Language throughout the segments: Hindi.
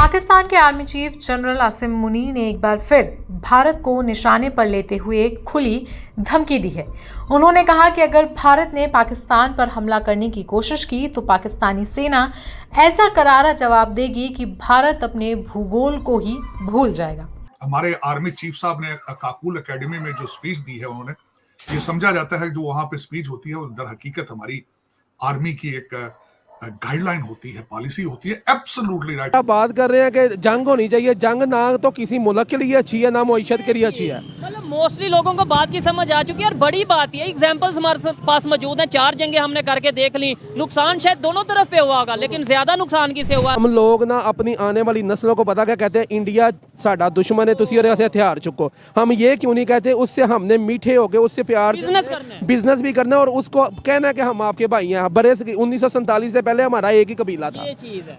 पाकिस्तान के army chief general Asim Munir ने एक बार फिर भारत को निशाने पर लेते हुए एक खुली धमकी दी है। उन्होंने कहा कि अगर भारत ने पाकिस्तान पर हमला करने की कोशिश की तो पाकिस्तानी सेना ऐसा करारा जवाब देगी कि भारत अपने भूगोल को ही भूल जाएगा। हमारे आर्मी चीफ साहब ने काकुल एकेडमी में जो स्पीच दी है, उन्होंने ये समझा जाता है जो वहां पे स्पीच होती है वो दर हकीकत हमारी आर्मी की एक गाइडलाइन होती है, पॉलिसी होती है। Absolutely right. आप बात कर रहे हैं कि जंग होनी चाहिए। जंग ना तो किसी मुल्क के लिए अच्छी है, ना मईशत के लिए अच्छी है। मतलब मोस्टली लोगों को बात की समझ आ चुकी है और बड़ी बात ये एग्जांपल्स हमारे पास मौजूद हैं। 4 जंगें हमने करके देख ली। नुकसान शायद दोनों तरफ पे हुआ होगा, लेकिन ज्यादा नुकसान किसे हुआ? हम लोग ना अपनी आने वाली नस्लों को पता क्या कहते हैं, इंडिया साडा दुश्मन है, तुसी और ऐसे हथियार चुको। हम ये क्यों नहीं कहते? उससे हमने मीठे होके उससे प्यार बिजनेस भी करना और उसको कहना है कि हम आपके भाई हैं। बड़े 1947 से पहले हमारा एक ही कबीला था,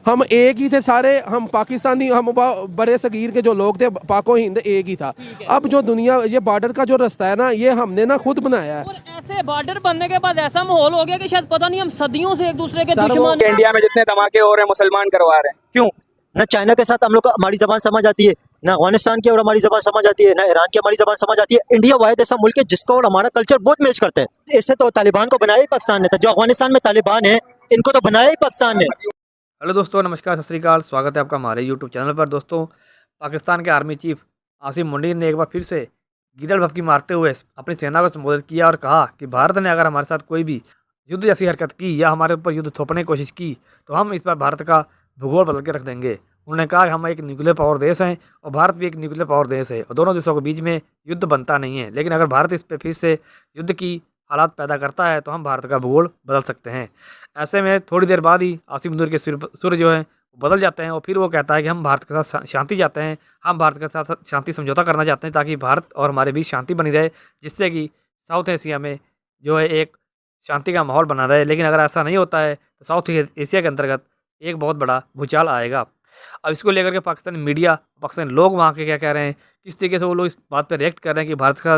हम एक ही थे सारे। हम पाकिस्तानी, हम बड़े सगीर के जो लोग थे, पाको हिंद एक ही था। अब जो दुनिया, ये बॉर्डर का जो रास्ता है ना, ये हमने ना खुद बनाया है। और ऐसे बॉर्डर बनने के बाद ऐसा माहौल हो गया कि शायद पता नहीं हम सदियों से एक दूसरे के दुश्मन। इंडिया में जितने धमाके हो रहे हैं मुसलमान करवा रहे हैं, क्यों? ना चाइना के साथ हम लोग को हमारी जबान समझ आती है, ना अफगानिस्तान की और हमारी जबान समझ आती है, ना ईरान की हमारी जबान समझ आती है। इंडिया वाहिद ऐसा मुल्क है जिसको और हमारा कल्चर बहुत मैच करते हैं। इससे तो तालिबान को बनाया ही पाकिस्तान ने था। जो अफगानिस्तान में तालिबान है, इनको तो बनाया ही पाकिस्तान ने। हेलो दोस्तों, नमस्कार, सत श्री अकाल। स्वागत है आपका हमारे यूट्यूब चैनल पर। दोस्तों, पाकिस्तान के आर्मी चीफ आसिम मुनीर ने एक बार फिर से गिदड़ भपकी मारते हुए अपनी सेना को संबोधित किया और कहा कि भारत ने अगर हमारे साथ कोई भी युद्ध जैसी हरकत की या हमारे ऊपर युद्ध थोपने की कोशिश की तो हम इस बार भारत का भूगोल बदल के रख देंगे। उन्होंने कहा कि हम एक न्यूक्लियर पावर देश हैं और भारत भी एक न्यूक्लियर पावर देश है और दोनों देशों के बीच में युद्ध बनता नहीं है, लेकिन अगर भारत इस पर फिर से युद्ध की हालात पैदा करता है तो हम भारत का भूगोल बदल सकते हैं। ऐसे में थोड़ी देर बाद ही आसिम मुनीर के सुर जो है बदल जाते हैं और फिर वो कहता है कि हम भारत के साथ शांति चाहते हैं, हम भारत के साथ शांति समझौता करना चाहते हैं ताकि भारत और हमारे बीच शांति बनी रहे, जिससे कि साउथ एशिया में जो है एक शांति का माहौल बना रहे। लेकिन अगर ऐसा नहीं होता है तो साउथ एशिया के अंतर्गत एक बहुत बड़ा भूचाल आएगा। अब इसको लेकर के पाकिस्तानी मीडिया, पाकिस्तानी लोग वहाँ के क्या कह रहे हैं, किस तरीके से वो लोग इस बात पर रिएक्ट कर रहे हैं कि भारत का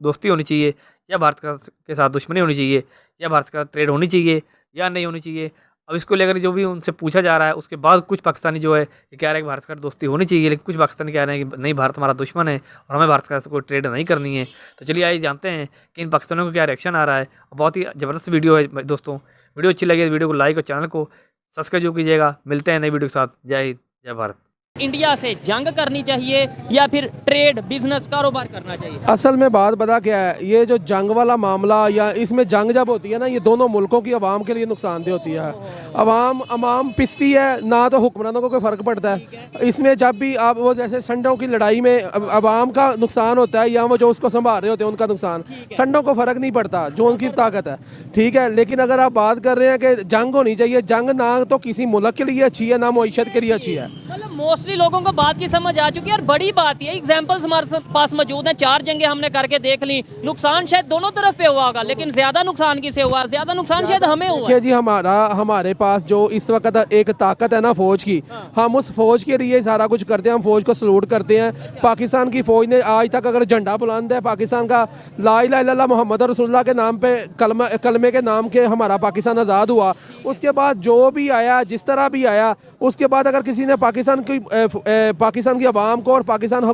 दोस्ती होनी चाहिए या भारत के साथ दुश्मनी होनी चाहिए या भारत का ट्रेड होनी चाहिए या नहीं होनी चाहिए। अब इसको लेकर जो भी उनसे पूछा जा रहा है उसके बाद कुछ पाकिस्तानी जो है ये कह रहे हैं कि भारत का दोस्ती होनी चाहिए, लेकिन कुछ पाकिस्तानी कह रहे हैं कि नहीं, भारत हमारा दुश्मन है और हमें भारत का कोई ट्रेड नहीं करनी है। तो चलिए आइए जानते हैं कि इन पाकिस्तानियों को क्या रिएक्शन आ रहा है। बहुत ही ज़बरदस्त वीडियो है दोस्तों। वीडियो अच्छी लगी तो वीडियो को लाइक और चैनल को सब्सक्राइब जो कीजिएगा। मिलते हैं नई वीडियो के साथ। जय हिंद, जय भारत। इंडिया से जंग करनी चाहिए या फिर ट्रेड बिजनेस कारोबार करना चाहिए? असल में बात बता क्या है, ये जो जंग वाला मामला या इसमें जंग जब होती है ना, ये दोनों मुल्कों की आवाम के लिए नुकसानदेह होती है। आवाम पिसती है, ना तो हुक्मरानों को कोई फ़र्क पड़ता है। इसमें जब भी आप वो जैसे संडों की लड़ाई में आवाम का नुकसान होता है या वो जो उसको संभाल रहे होते हैं उनका नुकसान, संडों को फ़र्क नहीं पड़ता जो उनकी ताकत है, ठीक है। लेकिन अगर आप बात कर रहे हैं कि जंग होनी चाहिए, जंग ना तो किसी मुल्क के लिए अच्छी है, ना मईशत के लिए अच्छी है। मोस्टली लोगों को बात की समझ आ चुकी है और बड़ी बात ये एग्जांपल्स हमारे पास मौजूद हैं। 4 जंगें हमने करके देख ली। नुकसान शायद दोनों तरफ पे हुआ होगा, लेकिन ज्यादा नुकसान किसे हुआ? ज्यादा नुकसान शायद हमें हुआ है। जी, हमारे पास जो इस वक्त एक ताकत है ना फौज की, हम उस फौज के लिए सारा कुछ करते हैं। हम फौज को सलूट करते हैं। पाकिस्तान की फौज ने आज तक अगर झंडा बुलंद है पाकिस्तान का, ला इलाहा इल्लल्लाह मोहम्मद रसूलुल्लाह के नाम पे, कलमे के नाम के हमारा पाकिस्तान आज़ाद हुआ। उसके बाद जो भी आया, जिस तरह भी आया, उसके बाद अगर किसी ने पाकिस्तान की आवाम को और पाकिस्तान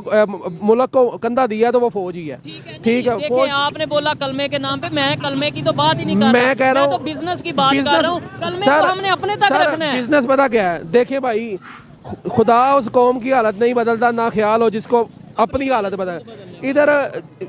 मुल्क को कंधा दिया तो वो फौज ही है, ठीक है। देखिए, आपने बोला कलमे के नाम पे, मैं कलमे की तो बात ही नहीं कर रहा। मैं कह रहा हूँ तो बिजनेस की बात कर रहा हूँ। कलमे को हमने अपने तक रखना है। बिजनेस पता क्या है? देखिए भाई, खुदा उस कौम की हालत नहीं बदलता, ना ख्याल हो जिसको अपनी हालत बदल। इधर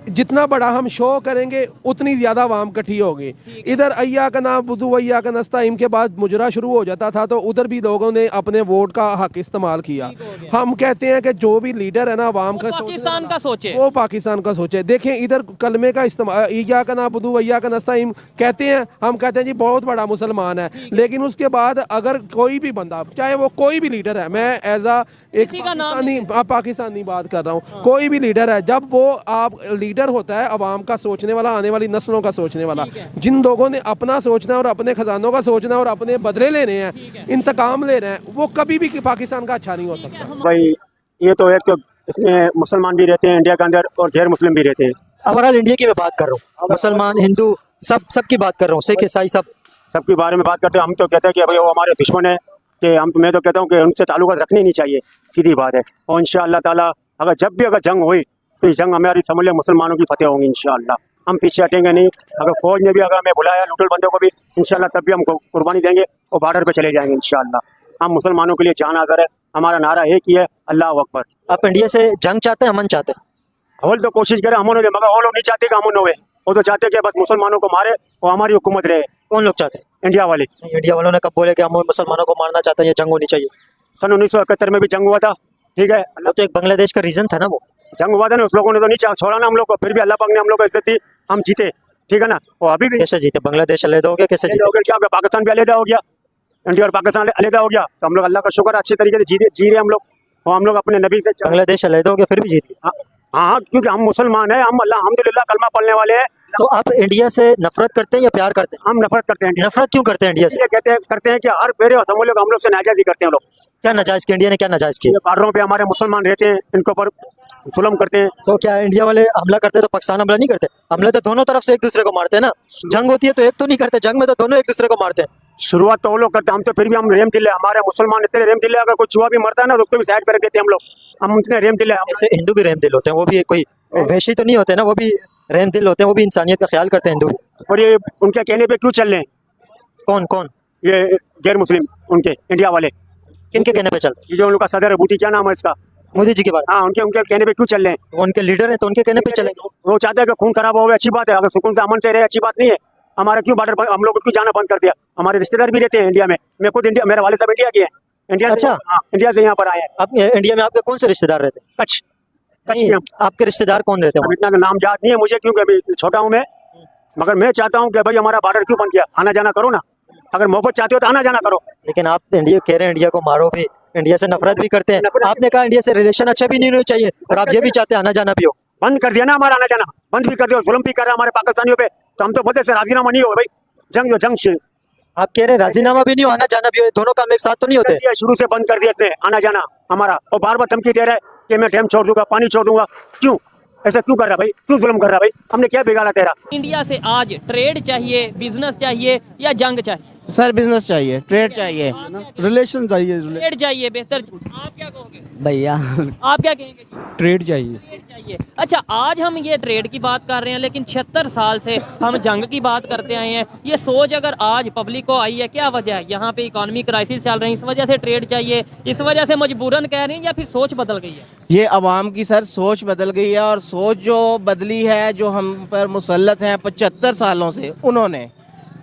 जितना बड़ा हम शो करेंगे उतनी ज़्यादा आवाम इकट्ठी होगी। इधर अय्या का ना बुदू अय्या का नस्ताइम के बाद मुजरा शुरू हो जाता था तो उधर भी लोगों ने अपने वोट का हक इस्तेमाल किया। हम कहते हैं कि जो भी लीडर है ना आवाम का, पाकिस्तान का सोचे, वो पाकिस्तान का सोचे। देखें, इधर कलमे का इस्तेमाल, अय्या का ना बुदू अय्या का नस्ताइम कहते हैं, हम कहते हैं जी बहुत बड़ा मुसलमान है, लेकिन उसके बाद अगर कोई भी बंदा, चाहे वो कोई भी लीडर है, मैं एज एक पाकिस्तानी बात कर रहा हूँ, कोई भी लीडर है, जब वो आप लीडर होता है आवाम का सोचने वाला, आने वाली नस्लों का सोचने वाला, जिन लोगों ने अपना सोचना और अपने खजानों का सोचना और अपने बदले लेने हैं, इंतकाम लेना है, वो कभी भी पाकिस्तान का अच्छा नहीं हो सकता। भाई ये तो एक तो इसमें मुसलमान भी रहते हैं इंडिया के अंदर और गैर मुस्लिम भी रहते हैं। ओवरऑल इंडिया की मैं बात कर रहा हूँ, मुसलमान हिंदू सबकी बात कर रहा हूँ, सिख ईसाई सबके बारे में बात करते हैं। हम तो कहते हैं कि भाई वो हमारे दुश्मन है कि मैं तो कहता हूँ कि उनसे ताल्लुकात रखनी नहीं चाहिए, सीधी बात है। और इंशाअल्लाह ताला अगर जब भी अगर जंग हुई तो ये जंग हमारी समझ लें मुसलमानों की फतेह होंगी इंशाअल्लाह। हम पीछे हटेंगे नहीं। अगर फौज ने भी अगर हमें बुलाया लुटल बंदों को भी इंशाअल्लाह तब भी हम कुर्बानी देंगे और बॉर्डर पे चले जाएंगे इंशाअल्लाह। हम मुसलमानों के लिए जान हाज़िर है। हमारा नारा एक ही है, अल्लाह अकबर। आप इंडिया से जंग चाहते हैं, अमन चाहते हैं? होल तो कोशिश करें अमन हो जाए, मगर वो लोग नहीं चाहते कि अमन होवे। वो तो चाहते कि बस मुसलमानों को मारे और हमारी हुकूमत रहे। कौन लोग चाहते हैं? इंडिया वाले। नहीं, इंडिया वालों ने कब बोले कि हम मुसलमानों को मारना चाहते हैं, ये जंग होनी चाहिए? सन 1971 में भी जंग हुआ था, ठीक है। वो तो एक बांग्लादेश का रीजन था ना, वो जंग हुआ था ना, उस लोगों ने तो नहीं छोड़ा ना हम लोग को, फिर भी अल्लाह पाक ने हम लोग को इज्जत दी, हम जीते, ठीक है ना। और अभी भी कैसे जीते? बांग्लादेश अलग हो गया, कैसे अलहदा हो जीते? गया, क्या हो गया, पाकिस्तान भी अलहदा हो गया, इंडिया और पाकिस्तान अलहदा हो गया, तो हम लोग अल्लाह का शुक्र अच्छे तरीके से जी रहे हम लोग। और हम लोग अपने नबी से बांग्लादेश अलग हो गया फिर भी जीते? हाँ, क्योंकि हम मुसलमान हैं, हम अल्हम्दुलिल्लाह कलमा पढ़ने वाले हैं। तो आप इंडिया से नफरत करते हैं या प्यार करते हैं? हम नफरत करते हैं। नफरत क्यों करते हैं इंडिया से? इसलिए करते हैं कि हर मेरे हम लोग से नाजायजी करते हैं लोग। क्या नाजायज किया? इंडिया ने क्या नाजायज किया? बॉर्डरों पे हमारे मुसलमान रहते हैं, इनके ऊपर जुल्म करते हैं। तो क्या इंडिया वाले हमला करते हैं तो पाकिस्तान हमला नहीं करते? हमला तो दोनों तरफ से एक दूसरे को मारते हैं ना। जंग होती है तो एक तो नहीं करते, जंग में तो दोनों एक दूसरे को मारते हैं। शुरुआत तो वो लोग करते हैं, हम तो फिर भी हम रेम दिल है, हमारे मुसलमान इतने रेम दिल है, अगर कोई चूहा भी मरता है ना तो उसको भी साइड कर देते हैं हम लोग। हम इतने रेम दिल है। ऐसे हिंदू भी रहम दिल होते हैं, वो भी कोई वैशी तो नहीं होते ना, वो भी रहम दिल होते हैं, वो भी इंसानियत का ख्याल करते हैं हिंदू। और ये उनके कहने पे क्यों चल रहे हैं? कौन कौन? ये गैर मुस्लिम उनके इंडिया वाले, किनके कहने पे चल? ये जो उनका सदर है बूटी, क्या नाम है इसका, मोदी जी के बारे हाँ, उनके उनके कहने पे क्यों चल रहे हैं? में? वो उनके लीडर हैं तो उनके कहने पे चलेंगे। वो चाहते हैं कि खून खराब हो, अच्छी बात है, अगर सुकून से अमन से रहे अच्छी बात नहीं है। हमारा क्यों बॉर्डर हम लोग क्यों जाना बंद कर दिया? हमारे रिश्तेदार भी रहते हैं इंडिया में, मैं खुद इंडिया, मेरे वाले साहब इंडिया के हैं, इंडिया अच्छा। हाँ, इंडिया से यहाँ पर आए हैं। आप इंडिया में आपके कौन से रिश्तेदार रहते हैं? कच्छ के नहीं, हम। आपके रिश्तेदार कौन रहते हैं अब वहाँ? इतना नाम याद नहीं है मुझे, क्योंकि अभी छोटा हूँ मैं, मगर मैं चाहता हूँ कि भाई हमारा बॉर्डर क्यों बंद किया? आना जाना करो ना, अगर मोहब्बत चाहते हो तो आना जाना करो। लेकिन आप इंडिया कह रहे हैं इंडिया को मारो भी, इंडिया से नफरत भी करते हैं। आपने कहा इंडिया से रिलेशन अच्छा भी नहीं होना चाहिए और आप ये भी चाहते हैं आना जाना भी हो। बंद कर दिया ना हमारा आना जाना, बंद भी कर दिया, जुल्म भी कर रहा है हमारे पाकिस्तानियों पे, तो हम तो बोलते से राजीनामा नहीं हो भाई, जंग जो जंग से आप कह रहे हैं राजीनामा भी नहीं हो, आना जाना भी हो, दोनों काम एक साथ तो नहीं होते? दिया, शुरू से बंद कर दिया इसने आना जाना हमारा, और बार बार धमकी दे रहा है कि मैं डैम छोड़ दूंगा, पानी छोड़ दूंगा। क्यों ऐसा क्यों कर रहा भाई? क्यों जुल्म कर रहा भाई? हमने क्या बिगाड़ा तेरा? इंडिया से आज ट्रेड चाहिए, बिजनेस चाहिए या जंग चाहिए? सर बिजनेस चाहिए, ट्रेड चाहिए, रिलेशन चाहिए। ट्रेड चाहिए बेहतर। आप क्या कहोगे भैया आप क्या कहेंगे जी? ट्रेड चाहिए। ट्रेड चाहिए। अच्छा, आज हम ये ट्रेड की बात कर रहे हैं, लेकिन 76 साल से हम जंग की बात करते आए हैं। ये सोच अगर आज पब्लिक को आई है, क्या वजह है? यहाँ पे इकोनॉमी क्राइसिस चल रही है, इस वजह से ट्रेड चाहिए, इस वजह से मजबूरन कह रही हैं, या फिर सोच बदल गई है? ये आवाम की सर सोच बदल गई है, और सोच जो बदली है, जो हम पर मुसल्लत हैं 75 सालों से, उन्होंने,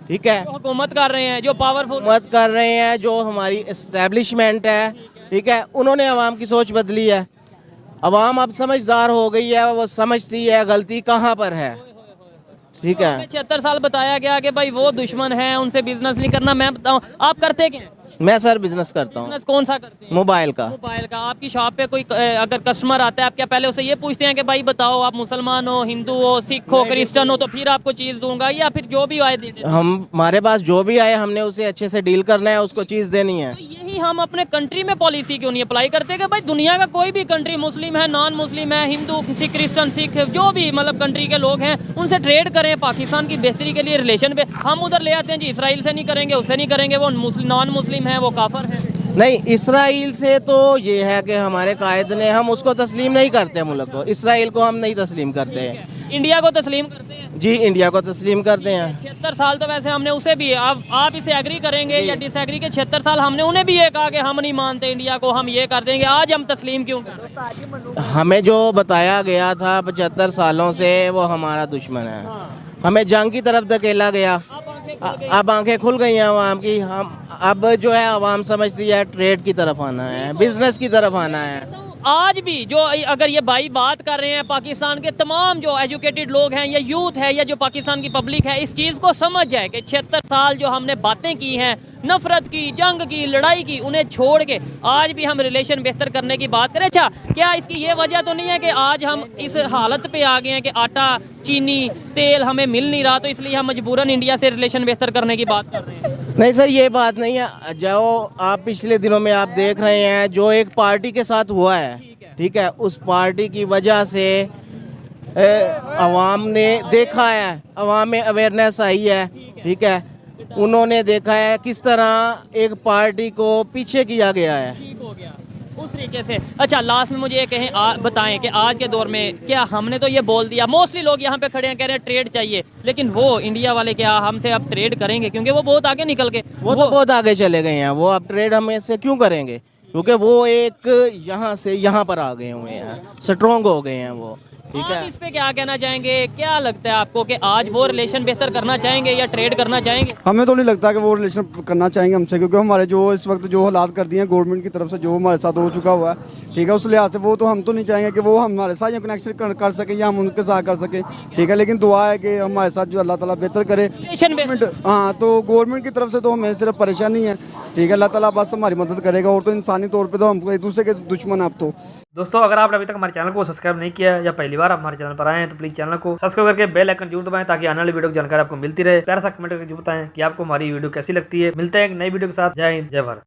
ठीक है, जो हुकूमत कर रहे हैं, जो पावरफुल हुकूमत कर रहे हैं, जो हमारी एस्टेब्लिशमेंट है, ठीक है, उन्होंने आवाम की सोच बदली है। आवाम अब समझदार हो गई है, वो समझती है गलती कहाँ पर है, ठीक है। 76 साल बताया गया कि भाई वो दुश्मन है, उनसे बिजनेस नहीं करना। मैं बताऊं, आप करते क्या हैं? मैं सर बिजनेस करता हूँ, बिजनेस कौन सा करते हैं? मोबाइल का। मोबाइल का। आपकी शॉप पे कोई अगर कस्टमर आता है, आप क्या पहले उसे ये पूछते हैं कि भाई बताओ आप मुसलमान हो, हिंदू हो, सिख हो, क्रिश्चियन हो, तो फिर आपको चीज़ दूंगा, या फिर जो भी आए दे देते हैं? हमारे पास जो भी आए हमने उसे अच्छे से डील करना है, उसको चीज़ देनी है। तो यही हम अपने कंट्री में पॉलिसी क्यों नहीं अप्लाई करते कि भाई दुनिया का कोई भी कंट्री, मुस्लिम है, नॉन मुस्लिम है, हिंदू, किसी क्रिश्चियन, सिख, जो भी मतलब कंट्री के लोग हैं, उनसे ट्रेड करें पाकिस्तान की बेहतरी के लिए। रिलेशन पे हम उधर ले आते हैं जी, इसराइल से नहीं करेंगे, उससे नहीं करेंगे, वो नॉन मुस्लिम है, वो काफर है। नहीं, इसराइल से तो ये है कि हमारे कायद ने, हम उसको तस्लीम नहीं करते मुल्क को, इसराइल को हम नहीं तस्लीम करते हैं। इंडिया को तस्लीम करते हैं जी, इंडिया को तस्लीम करते हैं। 76 साल तो वैसे हमने उसे भी, अब आप इसे एग्री करेंगे या डिसएग्री के 76 साल हमने उन्हें भी ये कहा कि हम नहीं मानते इंडिया को, हम ये कर देंगे। आज हम तस्लीम क्यों कर रहे हैं? हमें जो बताया गया था 75 सालों से, वो हमारा दुश्मन है। हमें जंग की तरफ धकेला गया, अब आंखें खुल गई हैं आवाम की। हम अब जो है आवाम समझती है ट्रेड की तरफ आना है, बिजनेस की तरफ आना है। आज भी जो अगर ये भाई बात कर रहे हैं, पाकिस्तान के तमाम जो एजुकेटेड लोग हैं, या यूथ है, या जो पाकिस्तान की पब्लिक है, इस चीज़ को समझ जाए कि 76 साल जो हमने बातें की हैं, नफरत की, जंग की, लड़ाई की, उन्हें छोड़ के आज भी हम रिलेशन बेहतर करने की बात करें। अच्छा, क्या इसकी ये वजह तो नहीं है कि आज हम इस हालत पे आ गए हैं कि आटा, चीनी, तेल हमें मिल नहीं रहा, तो इसलिए हम मजबूरन इंडिया से रिलेशन बेहतर करने की बात कर रहे हैं? नहीं सर, ये बात नहीं है। जो आप पिछले दिनों में आप देख रहे हैं, जो एक पार्टी के साथ हुआ है, ठीक है, उस पार्टी की वजह से आवाम ने देखा है, आवाम में अवेयरनेस आई है, ठीक है, उन्होंने देखा है किस तरह एक पार्टी को पीछे किया गया है। ठीक हो गया उस तरीके से। अच्छा लास्ट में मुझे ये कहें बताएं कि आज के दौर में क्या हमने तो ये बोल दिया, मोस्टली लोग यहाँ पे खड़े हैं कह रहे हैं ट्रेड चाहिए, लेकिन वो इंडिया वाले क्या हमसे अब ट्रेड करेंगे? क्योंकि वो बहुत आगे निकल गए। वो तो बहुत आगे चले गए हैं, वो अब ट्रेड हमें से क्यों करेंगे? क्योंकि वो एक यहाँ से यहाँ पर आ गए हुए हैं, स्ट्रॉन्ग हो गए हैं वो। ठीक आप है, इस पे क्या कहना चाहेंगे? क्या लगता है आपको कि आज वो रिलेशन बेहतर करना चाहेंगे या ट्रेड करना चाहेंगे? हमें तो नहीं लगता कि वो रिलेशन करना चाहेंगे हमसे, क्योंकि हमारे जो इस वक्त जो हालात कर दिए हैं गवर्नमेंट की तरफ से, जो हमारे साथ हो चुका हुआ है, ठीक है, उस लिहाज से वो तो हम तो नहीं चाहेंगे कि वो हमारे साथ या कनेक्शन कर सके या हम उनके साथ कर सके। ठीक है, लेकिन दुआ है कि हमारे साथ जो अल्लाह ताला बेहतर करे। रिलेशन बेहतर हाँ, तो गवर्नमेंट की तरफ से तो हमें सिर्फ परेशानी है। ठीक है, अल्लाह ताला बस हमारी मदद करेगा, और तो इंसानी तौर पे तो हम एक दूसरे के दुश्मन हैं अब तो। दोस्तों अगर आपने अभी तक हमारे चैनल को सब्सक्राइब नहीं किया है या पहली बार आप हमारे चैनल पर आए हैं तो प्लीज चैनल को सब्सक्राइब करके बेल आइकन जरूर दबाएं, ताकि आने वाली वीडियो की जानकारी आपको मिलती रहे। प्यारा सा कमेंट करके जरूर बताएं कि आपको हमारी वीडियो कैसी लगती है। मिलते हैं एक नई वीडियो के साथ। जय हिंद, जय भारत।